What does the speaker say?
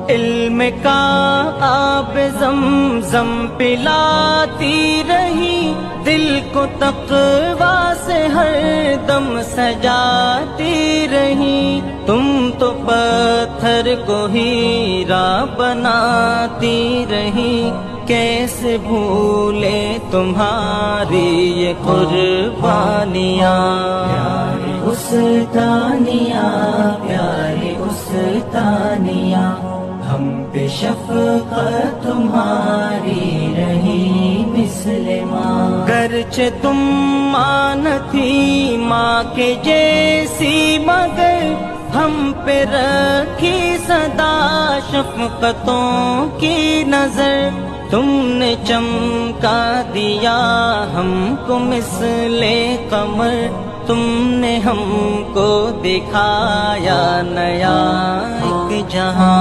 علم کا آب زمزم پلاتی رہی، دل کو تقویٰ سے ہر دم سجاتی رہی، تم تو پتھر کو ہیرا بناتی رہی، کیسے بھولے تمہاری یہ قربانیاں، پیارے استانیہ، پیارے استانیہ، ہم پہ شفقت تمہاری رہی مثل ماں، گرچہ تم ماں نہ تھی ماں کے جیسی، مگر ہم پہ رکھی سدا شفقتوں کی نظر، تم نے چمکا دیا ہم کو مثل قمر، تم نے ہم کو دکھایا نیا ایک جہاں۔